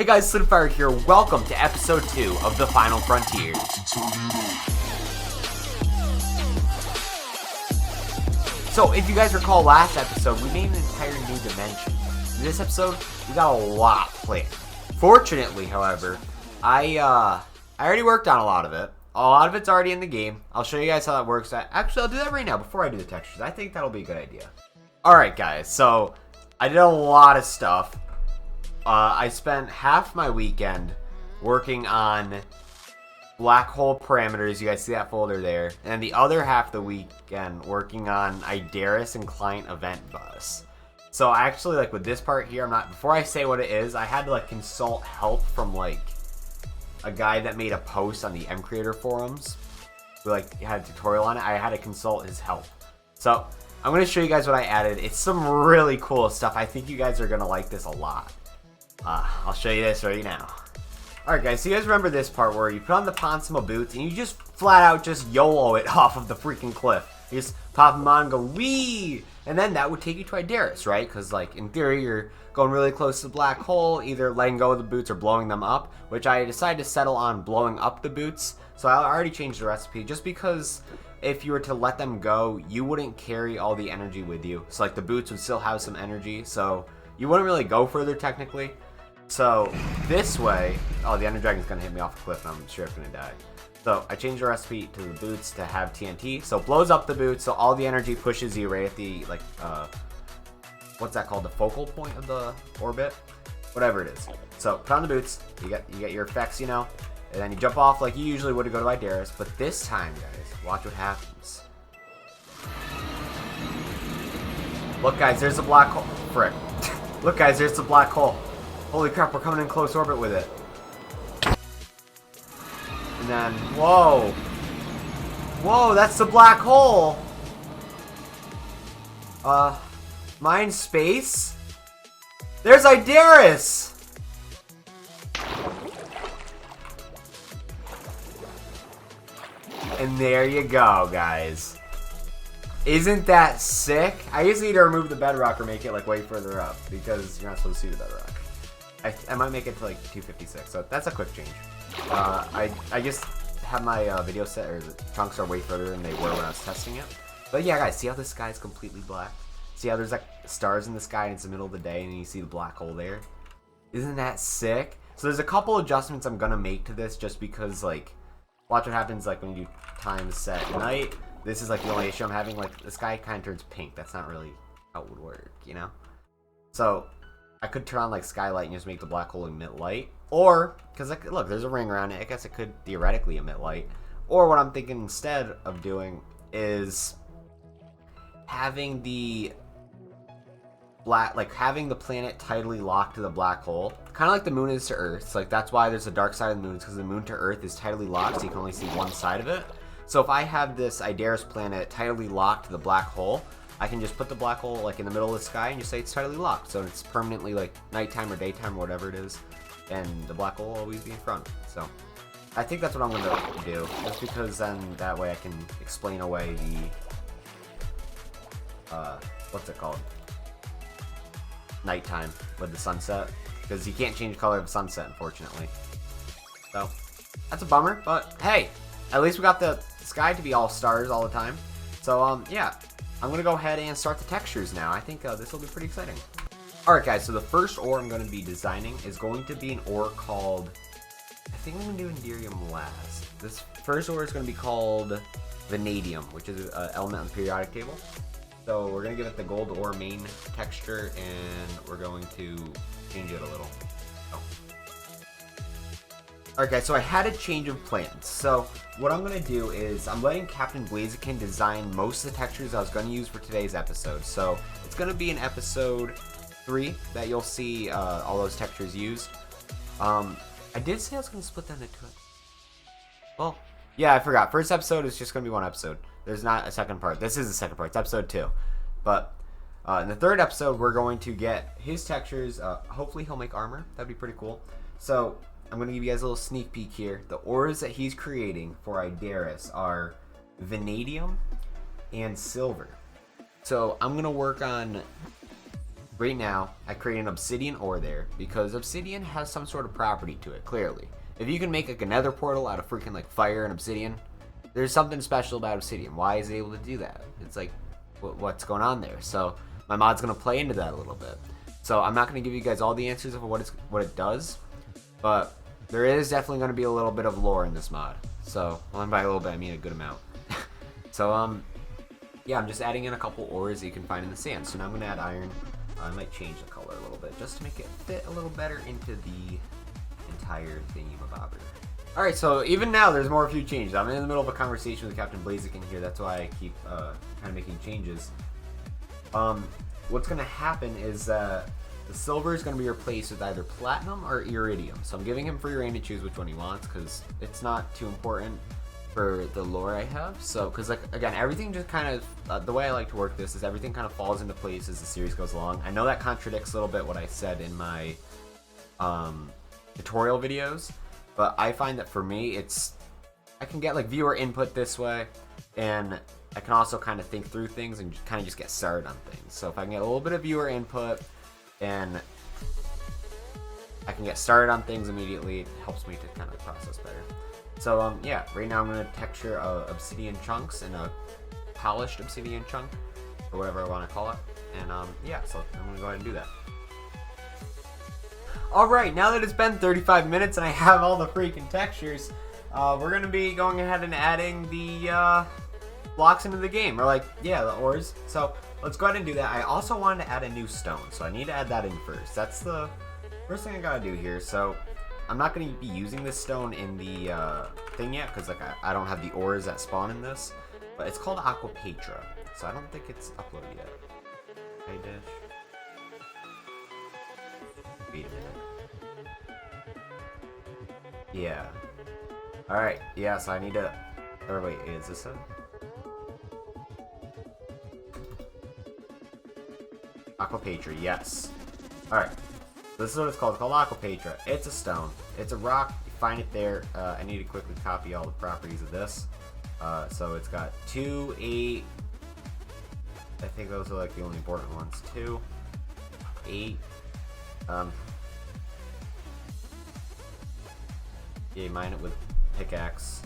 Hey guys, Saladifier here. Welcome to episode 2 of The Final Frontier. So, if you guys recall last episode, we made an entire new dimension. In this episode, we got a lot planned. Fortunately, however, I already worked on a lot of it. A lot of it's already in the game. I'll show you guys how that works. Actually, I'll do that right now before I do the textures. I think that'll be a good idea. Alright guys, so I did a lot of stuff. I spent half my weekend working on black hole parameters. You guys see that folder there. And the other half of the weekend working on Idaris and client event bus. So actually, like with this part here, before I say what it is, I had to like consult help from like a guy that made a post on the MCreator forums. Who like had a tutorial on it. I had to consult his help. So I'm going to show you guys what I added. It's some really cool stuff. I think you guys are going to like this a lot. I'll show you this right now. Alright guys, so you guys remember this part where you put on the Ponsimo boots and you just flat out just YOLO it off of the freaking cliff. You just pop them on and go wee! And then that would take you to Idaris, right? Because like in theory you're going really close to the black hole, either letting go of the boots or blowing them up, which I decided to settle on blowing up the boots. So I already changed the recipe just because if you were to let them go, you wouldn't carry all the energy with you. So like the boots would still have some energy, so you wouldn't really go further technically. So this way, oh, the Ender Dragon's gonna hit me off a cliff and I'm sure it's gonna die. So I changed the recipe to the boots to have TNT. So it blows up the boots, so all the energy pushes you right at the, like, what's that called? The focal point of the orbit? Whatever it is. So put on the boots, you get your effects, you know, and then you jump off like you usually would to go to Idaris. But this time, guys, watch what happens. Look, guys, there's a black hole. Frick. Look, guys, there's the black hole. Holy crap, we're coming in close orbit with it. And then, whoa. Whoa, that's the black hole. Mine space? There's Idaris. And there you go, guys. Isn't that sick? I just need to remove the bedrock or make it like way further up because you're not supposed to see the bedrock. I might make it to like 256, so that's a quick change. I just have my video set, or the chunks are way further than they were when I was testing it. But yeah, guys, see how the sky is completely black? See how there's like stars in the sky and it's the middle of the day and you see the black hole there? Isn't that sick? So there's a couple adjustments I'm gonna make to this just because, like, watch what happens like when you do time set night. This is like the only issue I'm having. Like the sky kind of turns pink. That's not really how it would work, you know? So I could turn on like skylight and just make the black hole emit light, or because like look, there's a ring around it. I guess it could theoretically emit light. Or what I'm thinking instead of doing is having the having the planet tidally locked to the black hole, kind of like the moon is to Earth. So like that's why there's a dark side of the moon, because the moon to Earth is tidally locked, so you can only see one side of it. So if I have this Idaris planet tidally locked to the black hole, I can just put the black hole like in the middle of the sky and just say it's tidally locked. So it's permanently like nighttime or daytime or whatever it is. And the black hole will always be in front. So I think that's what I'm going to do. Just because then that way I can explain away the, what's it called? Nighttime with the sunset. Because you can't change the color of the sunset, unfortunately. So that's a bummer. But hey, at least we got the sky to be all stars all the time. So yeah. I'm going to go ahead and start the textures now. I think this will be pretty exciting. Alright guys, so the first ore I'm going to be designing is going to be an ore called, I think I'm going to do Indirium last. This first ore is going to be called Vanadium, which is an element on the periodic table. So we're going to give it the gold ore main texture, and we're going to change it a little. Alright guys, so I had a change of plans. So what I'm going to do is I'm letting Captain Blaziken design most of the textures I was going to use for today's episode. So it's going to be in episode 3 that you'll see all those textures used. I did say I was going to split them into it. Well, yeah, I forgot. First episode is just going to be one episode. There's not a second part. This is the second part. It's episode 2. But in the third episode, we're going to get his textures. Hopefully he'll make armor. That'd be pretty cool. So I'm going to give you guys a little sneak peek here. The ores that he's creating for Idaris are vanadium and silver. So I'm going to work on right now, I create an obsidian ore there because obsidian has some sort of property to it, clearly. If you can make like a nether portal out of freaking like fire and obsidian, there's something special about obsidian. Why is it able to do that? It's like, what's going on there? So my mod's going to play into that a little bit. So I'm not going to give you guys all the answers of what it does, but there is definitely going to be a little bit of lore in this mod. So, well, and by a little bit, I mean a good amount. So, yeah, I'm just adding in a couple ores that you can find in the sand. So now I'm going to add iron. I might change the color a little bit just to make it fit a little better into the entire thingy-mabobber. Alright, so even now there's more a few changes. I'm in the middle of a conversation with Captain Blaziken here. That's why I keep kind of making changes. What's going to happen is that the silver is going to be replaced with either platinum or iridium. So I'm giving him free reign to choose which one he wants because it's not too important for the lore I have. So, because like again, everything just kind of the way I like to work this is everything kind of falls into place as the series goes along. I know that contradicts a little bit what I said in my tutorial videos, but I find that for me, I can get like viewer input this way, and I can also kind of think through things and kind of just get started on things. So if I can get a little bit of viewer input and I can get started on things immediately, it helps me to kind of process better. So yeah, right now I'm going to texture obsidian chunks and a polished obsidian chunk, or whatever I want to call it. And yeah, so I'm going to go ahead and do that. Alright, now that it's been 35 minutes and I have all the freaking textures, we're going to be going ahead and adding the blocks into the game, or like, yeah, the ores. So let's go ahead and do that. I also wanted to add a new stone, so I need to add that in first. That's the first thing I gotta do here. So I'm not going to be using this stone in the thing yet, because like I don't have the ores that spawn in this, but it's called Aquapetra, so I don't think it's uploaded yet. Idaris. Wait a minute. Yeah. Alright, yeah, so I need to... Or wait, is this a... Aquapetra, yes. Alright. This is what it's called. It's called Aquapetra. It's a stone. It's a rock. You find it there. I need to quickly copy all the properties of this. So it's got 2, 8... I think those are like the only important ones. 2, 8... yeah, mine it with pickaxe.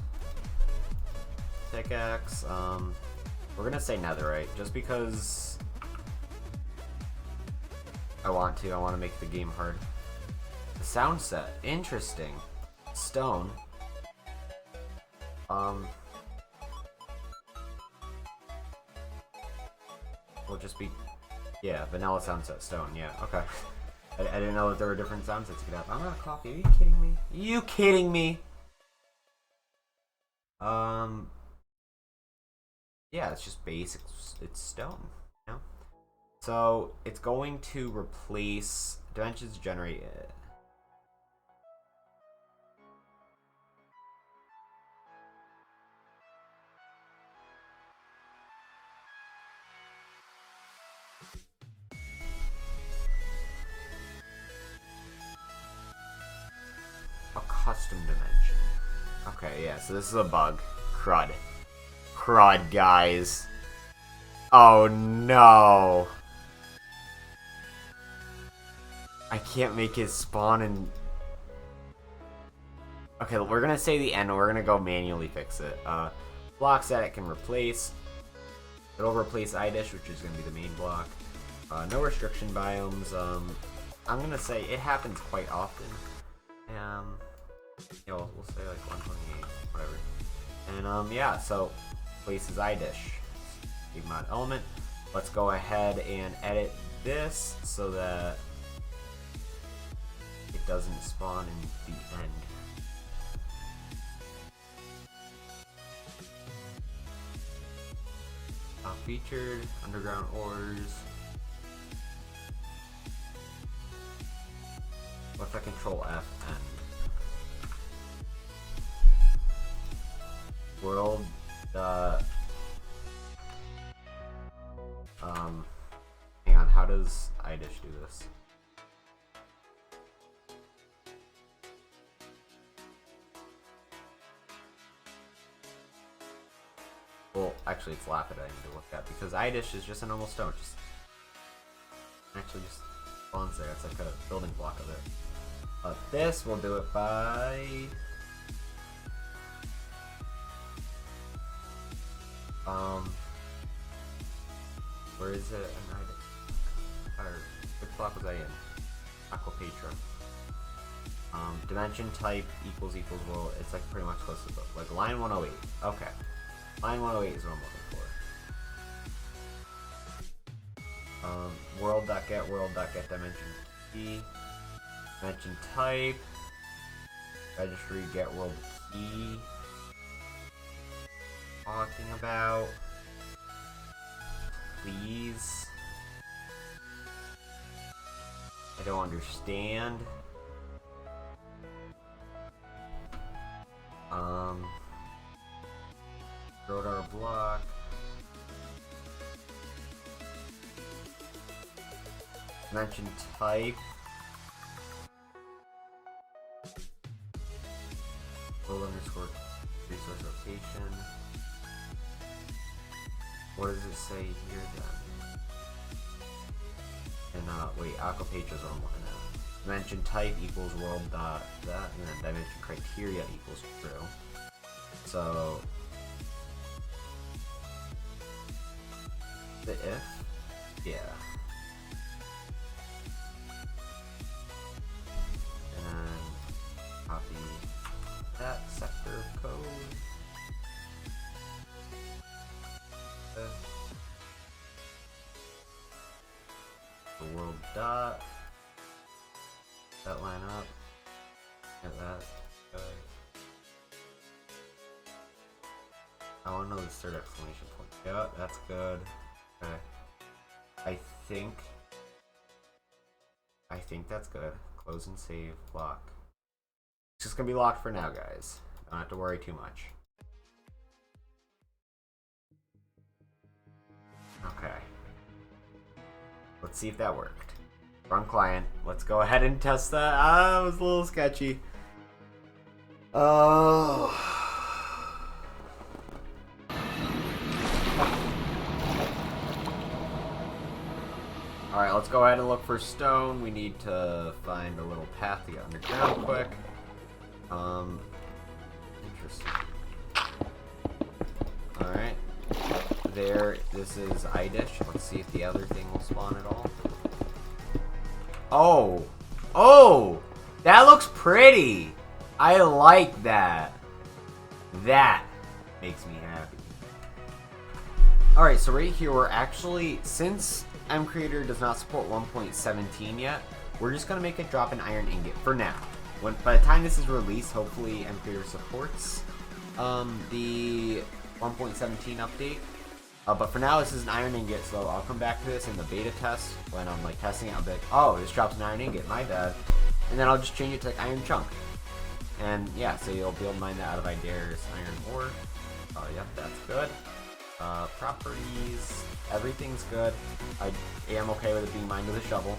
Pickaxe, we're gonna say netherite, just because I want to make the game hard. The sound set, interesting. Stone. Will just be, yeah, vanilla sound set stone, yeah, okay. I didn't know that there were different sound sets you could have. I'm not coffee. Are you kidding me? Are you kidding me? Yeah, it's just basic. It's stone, you know? So it's going to replace dimensions generate. A custom dimension. Okay, yeah, so this is a bug. Crud. Crud, guys. Oh no. I can't make it spawn in... Okay, we're gonna say the end, and we're gonna go manually fix it. Blocks that it can replace. It'll replace Idaris, which is gonna be the main block. No restriction biomes. I'm gonna say it happens quite often. You know, we'll say like 128, whatever. And yeah, so places Idaris. Big mod element. Let's go ahead and edit this so that it doesn't spawn in the end. Featured underground ores. What if I control F and world hang on, how does Idaris do this? Well, actually it's lapid I need to look at, because Idaris is just a normal stone. Just actually just spawns there. It's like a building block of it. This, we'll do it by... where is it? Which block was I in? MCreator. Dimension type equals world. It's like pretty much close to like line 108. Okay. Line 108 is what I'm looking for. World.get dimension key. Dimension type. Registry get world key. Talking about. Please. I don't understand. Rodar block. Dimension type. World underscore resource location. What does it say here then? And wait, MCreator is what I'm looking at. Dimension type equals world dot that, and then dimension criteria equals true. So the if, yeah. And then copy that sector of code. The world dot. That line up. Get that. Good. I want to know this third exclamation point. Yeah, that's good. Okay. I think that's good. Close and save. Lock. It's just gonna be locked for now, guys. Don't have to worry too much. Okay. Let's see if that worked. Run client. Let's go ahead and test that. Ah, it was a little sketchy. Oh. Alright, let's go ahead and look for stone. We need to find a little path to get underground quick. Interesting. Alright. There, this is Idaris. Let's see if the other thing will spawn at all. Oh! Oh! That looks pretty! I like that. That makes me happy. Alright, so right here we're actually, since MCreator does not support 1.17 yet, we're just going to make it drop an iron ingot for now. By the time this is released, hopefully MCreator supports the 1.17 update. But for now, this is an iron ingot, so I'll come back to this in the beta test when I'm like testing it. I'll be like, oh, this drops an iron ingot, my bad. And then I'll just change it to like iron chunk. And yeah, so you'll be able to mine that out of Idaris iron ore. Oh, yep, that's good. Properties, everything's good. I am okay with it being mined with a shovel.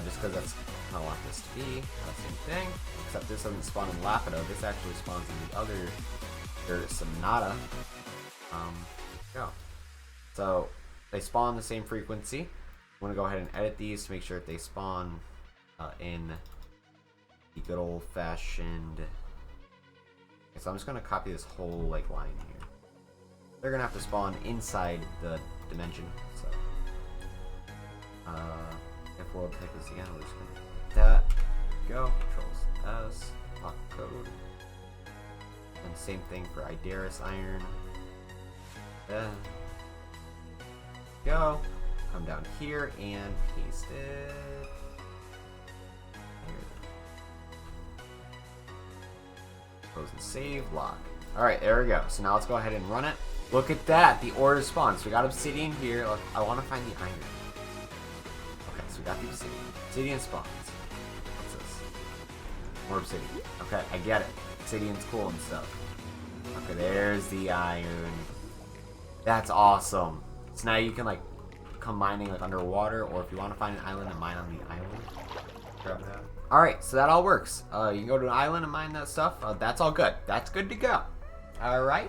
Just because that's how I want this to be. Same thing, except this doesn't spawn in Lapido. This actually spawns in the other, there's Sonata. Go. So they spawn the same frequency. I'm going to go ahead and edit these to make sure that they spawn in the good old-fashioned. Okay, so I'm just going to copy this whole like line here. They're going to have to spawn inside the dimension. So if world type is again, we're just going to that. Go. Controls S. Lock code. And same thing for Idaris iron. Then go. Come down here and paste it. Here. Close and save. Lock. Alright, there we go. So now let's go ahead and run it. Look at that. The ore is spawned. So we got obsidian here. Look, I want to find the iron. Okay, so we got the obsidian. Obsidian spawns. What's this? More obsidian. Okay, I get it. Obsidian's cool and stuff. Okay, there's the iron. That's awesome. So now you can like come mining like underwater, or if you want to find an island and mine on the island, grab that. All right, so that all works. You can go to an island and mine that stuff. That's all good. That's good to go. All right.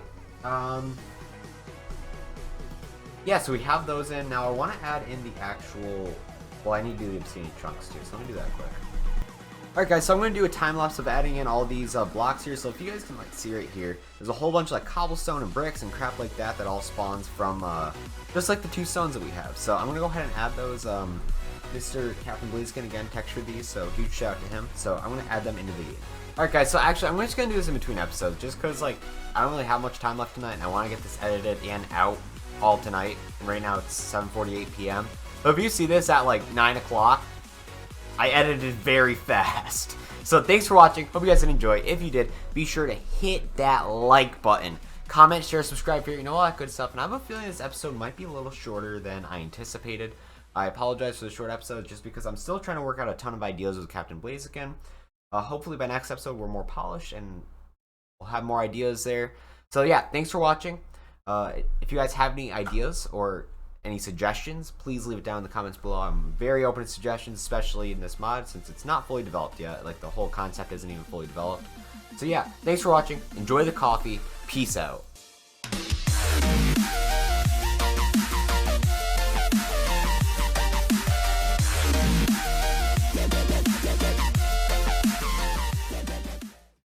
Yeah, so we have those in. Now I want to add in the actual Well, I need to do the obsidian chunks too, so let me do that quick. Alright guys, so I'm going to do a time lapse of adding in all these blocks here. So if you guys can like see right here, there's a whole bunch of like cobblestone and bricks and crap like that all spawns from just like the 2 stones that we have. So I'm going to go ahead and add those. Mr. Captain Blaziken again textured these, so huge shout out to him. So I'm going to add them into the game. Alright guys, so actually I'm just going to do this in between episodes just because like I don't really have much time left tonight and I want to get this edited and out all tonight. And right now it's 7:48 p.m. So if you see this at like 9 o'clock, I edited very fast. So thanks for watching. Hope you guys did enjoy. If you did, be sure to hit that like button. Comment, share, subscribe here. You know, all that good stuff. And I have a feeling this episode might be a little shorter than I anticipated. I apologize for the short episode just because I'm still trying to work out a ton of ideas with Captain Blaziken. Hopefully by next episode we're more polished and we'll have more ideas there. So yeah, thanks for watching. If you guys have any ideas or any suggestions, please leave it down in the comments below. I'm very open to suggestions, especially in this mod since it's not fully developed yet. Like the whole concept isn't even fully developed. So yeah, thanks for watching. Enjoy the coffee. Peace out.